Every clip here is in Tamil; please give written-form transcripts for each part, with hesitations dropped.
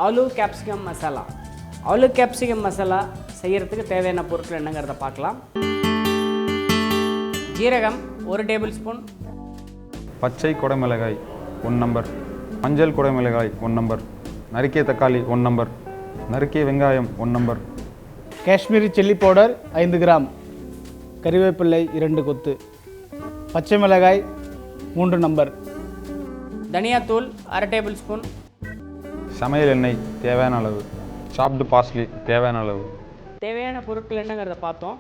ஆலு கேப்சிகம் மசாலா. ஆலு கேப்சிகம் மசாலா செய்கிறதுக்கு தேவையான பொருட்கள் என்னங்கிறத பார்க்கலாம். ஜீரகம் 1 டேபிள் ஸ்பூன், பச்சை குடைமிளகாய் 1 நம்பர், மஞ்சள் குடைமிளகாய் 1 நம்பர், நறுக்கிய தக்காளி 1 நம்பர், நறுக்கிய வெங்காயம் 1 number, Kashmiri chilli powder 5 gram, கறிவேப்பிள்ளை 2 கொத்து, பச்சை மிளகாய் 3 நம்பர், தனியாத்தூள் 1/2 டேபிள் ஸ்பூன், சமையல் எண்ணெய் தேவையான அளவு, சாப்டு பார்ஸ்லி தேவையான அளவு. தேவையான பொருட்கள் என்னங்கிறத பார்த்தோம்.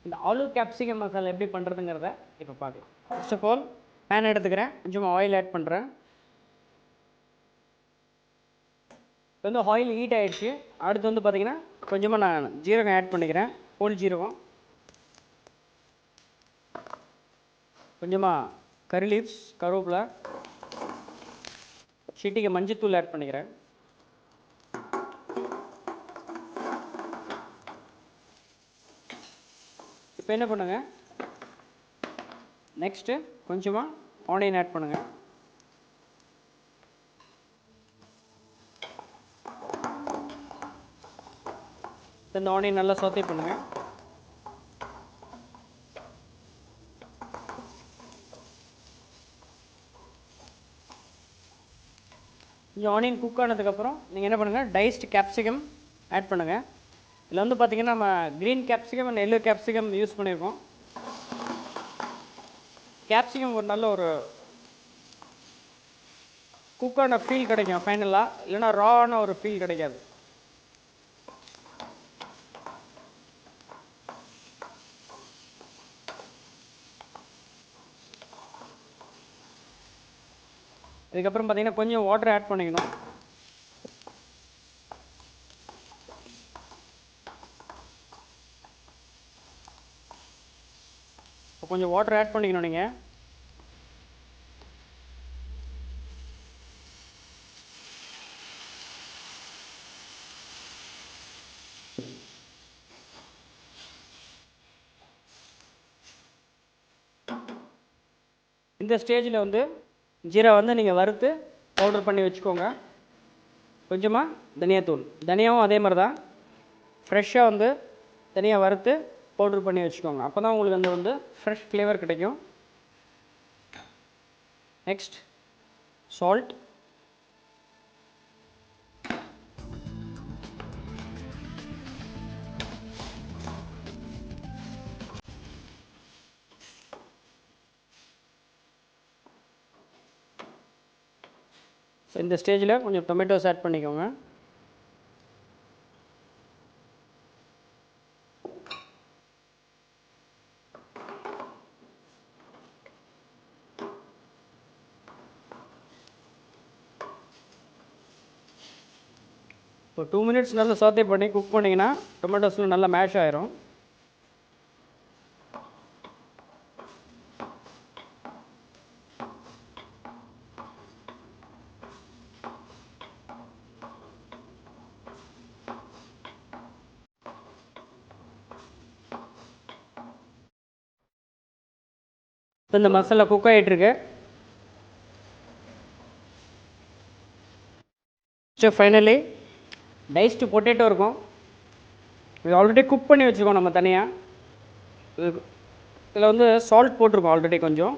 இந்த ஆலு கேப்சிகம் மசாலா எப்படி பண்ணுறதுங்கிறத இப்போ பார்க்கலாம். ஃபர்ஸ்ட் ஆஃப் ஆல் பேன் எடுத்துக்கிறேன், கொஞ்சமாக ஆயில் ஆட் பண்ணுறேன். இப்போ வந்து ஆயில் ஹீட் ஆகிடுச்சு. அடுத்து வந்து பார்த்திங்கன்னா கொஞ்சமாக நான் ஜீரகம் ஆட் பண்ணிக்கிறேன், ஹோல் ஜீரகம். கொஞ்சமாக கறி லீவ்ஸ், கருவேப்பிலை, சிட்டிக்கு மஞ்சத்தூள் ஆட் பண்ணிக்கிறேன். இப்போ என்ன பண்ணுங்க, நெக்ஸ்ட்டு கொஞ்சமாக ஆனியன் ஆட் பண்ணுங்க. இந்த ஆனியன் நல்லா சோத்தே பண்ணுங்க. கொஞ்சம் ஆனியன் குக் ஆனதுக்கப்புறம் நீங்கள் என்ன பண்ணுங்கள், டைஸ்டு கேப்சிகம் ஆட் பண்ணுங்கள். இதில் வந்து பார்த்திங்கன்னா நம்ம green capsicum and yellow capsicum use பண்ணியிருக்கோம். கேப்சிகம் ஒரு நல்ல ஒரு குக்கான ஃபீல் கிடைக்கும் ஃபைனலாக, இல்லைனா ராவான ஒரு ஃபீல் கிடைக்காது. இதுக்கப்புறம் பார்த்திங்கன்னா கொஞ்சம் வாட்டர் ஆட் பண்ணிக்கணும். கொஞ்சம் வாட்டர் ஆட் பண்ணிக்கணும் நீங்கள். இந்த ஸ்டேஜில் வந்து ஜீரா வந்து நீங்கள் வறுத்து பவுடர் பண்ணி வச்சுக்கோங்க. கொஞ்சமாக தனியாத்தூள், தனியாவும் அதே மாதிரி தான் ஃப்ரெஷ்ஷாக வந்து தனியாக வறுத்து பவுடர் பண்ணி வச்சுக்கோங்க. அப்போ தான் உங்களுக்கு அந்த வந்து ஃப்ரெஷ் ஃப்ளேவர் கிடைக்கும். நெக்ஸ்ட் சால்ட், இந்த ஸ்டேஜில் கொஞ்சம் டொமேட்டோஸ் ஆட் பண்ணிக்கோங்க. இப்போ 2 மினிட்ஸ் நல்லா சாத்தே பண்ணி குக் பண்ணிங்கன்னா டொமேட்டோஸ்லாம் நல்லா மேஷ் ஆயிரும். இப்போ இந்த மசாலா குக் ஆகிட்டுருக்கு. ஃபைனலி டைஸ்டு பொட்டேட்டோ இருக்கும். இது ஆல்ரெடி குக் பண்ணி வச்சுருக்கோம் நம்ம தனியாக. இதில் வந்து சால்ட் போட்டிருக்கோம் ஆல்ரெடி கொஞ்சம்.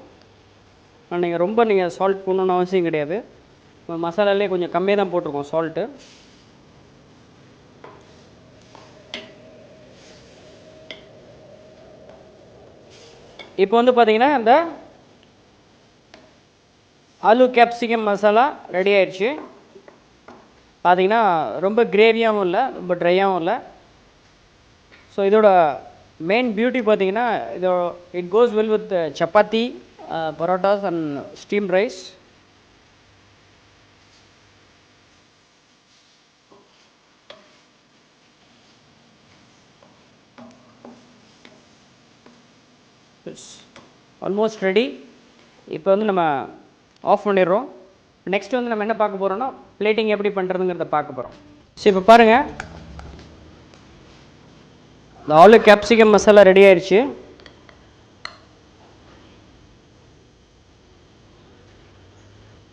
நீங்கள் ரொம்ப சால்ட் போடணுன்னு அவசியம் கிடையாது. மசாலாலே கொஞ்சம் கம்மியாக தான் போட்டிருக்கோம் சால்ட்டு. இப்போ வந்து பார்த்திங்கன்னா இந்த ஆலு கேப்சிகம் மசாலா ரெடி ஆயிடுச்சு. பார்த்திங்கன்னா ரொம்ப கிரேவியாகவும் இல்லை, ரொம்ப ட்ரையாகவும் இல்லை. ஸோ இதோட மெயின் பியூட்டி பார்த்திங்கன்னா it goes well with chapati, parottas and steam rice. Almost ready. இப்போ வந்து நம்ம ஆஃப் பண்ணிடுறோம். நெக்ஸ்ட் வந்து நம்ம என்ன பார்க்க போகிறோம்னா பிளேட்டிங் எப்படி பண்ணுறதுங்கிறத பார்க்க போகிறோம். சரி, இப்போ பாருங்கள், இந்த ஆலு கேப்சிகம் மசாலா ரெடி ஆயிடுச்சு.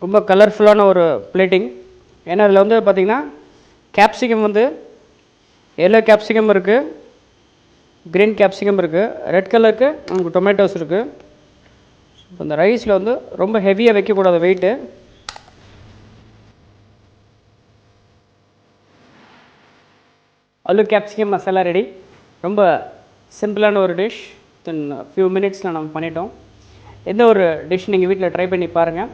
ரொம்ப கலர்ஃபுல்லான ஒரு பிளேட்டிங். ஏன்னா அதில் வந்து பார்த்திங்கன்னா கேப்சிகம் வந்து எல்லோ கேப்சிகம் இருக்குது, க்ரீன் கேப்சிகம் இருக்குது, ரெட் கலருக்கு நமக்கு டொமேட்டோஸ் இருக்குது. இப்போ இந்த ரைஸில் வந்து ரொம்ப ஹெவியாக வைக்கக்கூடாது weight. Aloo capsicum masala ready. ரொம்ப சிம்பிளான ஒரு டிஷ். தென் ஃபியூ மினிட்ஸில் நம்ம பண்ணிட்டோம். எந்த ஒரு டிஷ் நீங்கள் வீட்டில் ட்ரை பண்ணி பாருங்கள்.